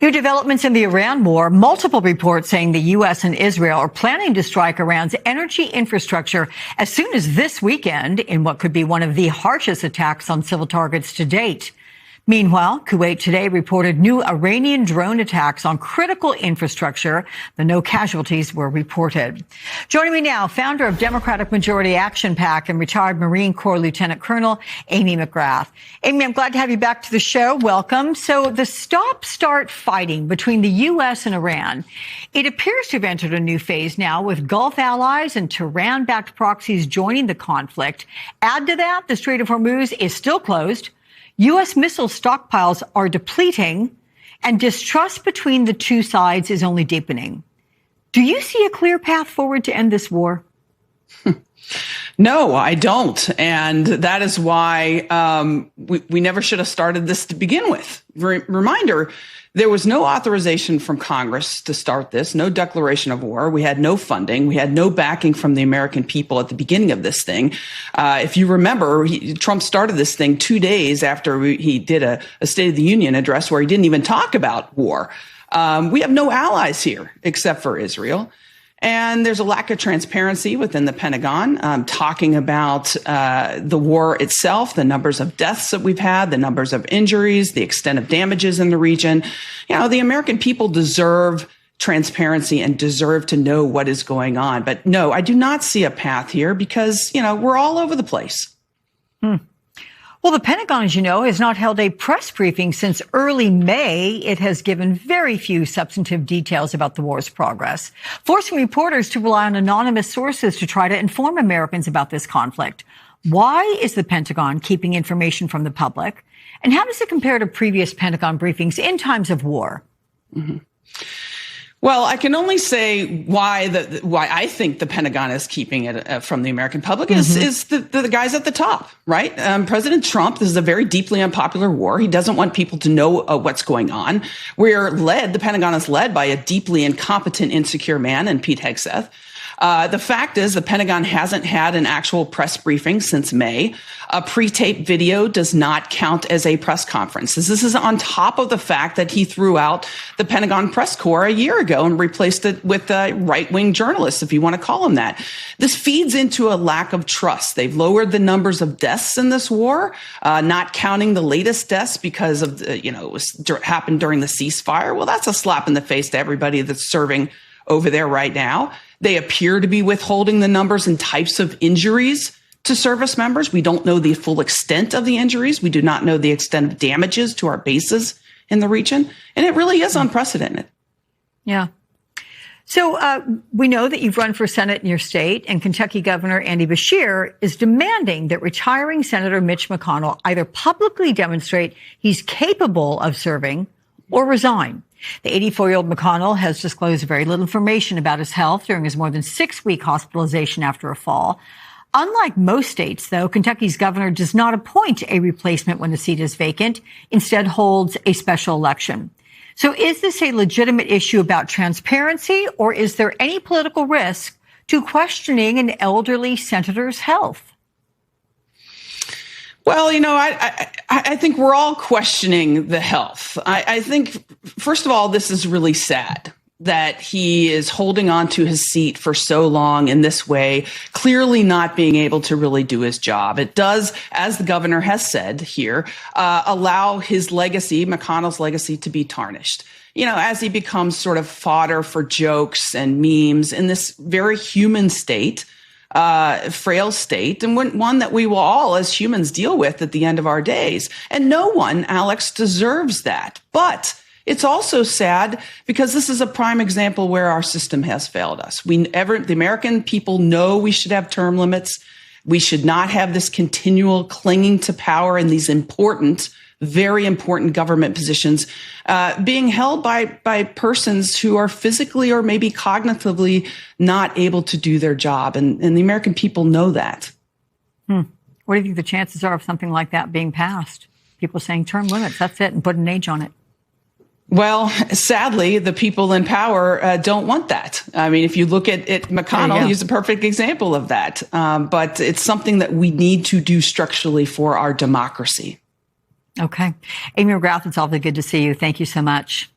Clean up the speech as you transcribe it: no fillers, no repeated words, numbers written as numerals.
New developments in the Iran war, multiple reports saying the U.S. and Israel are planning to strike Iran's energy infrastructure as soon as this weekend in what could be one of the harshest attacks on civil targets to date. Meanwhile, Kuwait today reported new Iranian drone attacks on critical infrastructure, though no casualties were reported. Joining me now, founder of Democratic Majority Action PAC and retired Marine Corps Lieutenant Colonel Amy McGrath. Amy, I'm glad to have you back to the show. Welcome. So the stop-start fighting between the U.S. and Iran, it appears to have entered a new phase now with Gulf allies and Tehran-backed proxies joining the conflict. Add to that, the Strait of Hormuz is still closed. U.S. missile stockpiles are depleting, and distrust between the two sides is only deepening. Do you see a clear path forward to end this war? No, I don't. And that is why we never should have started this to begin with. Reminder, there was no authorization from Congress to start this, no declaration of war. We had no funding. We had no backing from the American people at the beginning of this thing. If you remember, Trump started this thing 2 days after he did a State of the Union address where he didn't even talk about war. We have no allies here except for Israel. And there's a lack of transparency within the Pentagon, talking about the war itself, the numbers of deaths that we've had, the numbers of injuries, the extent of damages in the region. You know, the American people deserve transparency and deserve to know what is going on. But no, I do not see a path here because, you know, we're all over the place. Well, the Pentagon, as you know, has not held a press briefing since early May. It has given very few substantive details about the war's progress, forcing reporters to rely on anonymous sources to try to inform Americans about this conflict. Why is the Pentagon keeping information from the public? And how does it compare to previous Pentagon briefings in times of war? Mm-hmm. Well, I can only say why I think the Pentagon is keeping it from the American public is the guys at the top, right? President Trump, this is a very deeply unpopular war. He doesn't want people to know what's going on. The Pentagon is led by a deeply incompetent, insecure man in Pete Hegseth. The fact is the Pentagon hasn't had an actual press briefing since May. A pre-taped video does not count as a press conference. This is on top of the fact that he threw out the Pentagon press corps a year ago and replaced it with right-wing journalists, if you want to call them that. This feeds into a lack of trust. They've lowered the numbers of deaths in this war, not counting the latest deaths because of, it happened during the ceasefire. Well, that's a slap in the face to everybody that's serving over there right now. They appear to be withholding the numbers and types of injuries to service members. We don't know the full extent of the injuries. We do not know the extent of damages to our bases in the region. And it really is unprecedented. Yeah. So we know that you've run for Senate in your state, and Kentucky Governor Andy Beshear is demanding that retiring Senator Mitch McConnell either publicly demonstrate he's capable of serving or resign. The 84-year-old McConnell has disclosed very little information about his health during his more than 6-week hospitalization after a fall. Unlike most states, though, Kentucky's governor does not appoint a replacement when the seat is vacant, instead holds a special election. So is this a legitimate issue about transparency, or is there any political risk to questioning an elderly senator's health? Well, I think we're all questioning the health. I think, first of all, this is really sad that he is holding on to his seat for so long in this way, clearly not being able to really do his job. It does, as the governor has said here, allow his legacy, McConnell's legacy, to be tarnished. As he becomes sort of fodder for jokes and memes in this very human state, frail state, and one that we will all as humans deal with at the end of our days. And no one, Alex, deserves that. But it's also sad because this is a prime example where our system has failed us. The American people know we should have term limits. We should not have this continual clinging to power in these important, very important government positions being held by persons who are physically or maybe cognitively not able to do their job. And the American people know that. What do you think the chances are of something like that being passed? People saying term limits, that's it, and put an age on it. Well, sadly, the people in power don't want that. I mean, if you look at McConnell, he's a perfect example of that. But it's something that we need to do structurally for our democracy. Okay. Amy McGrath, it's always good to see you. Thank you so much.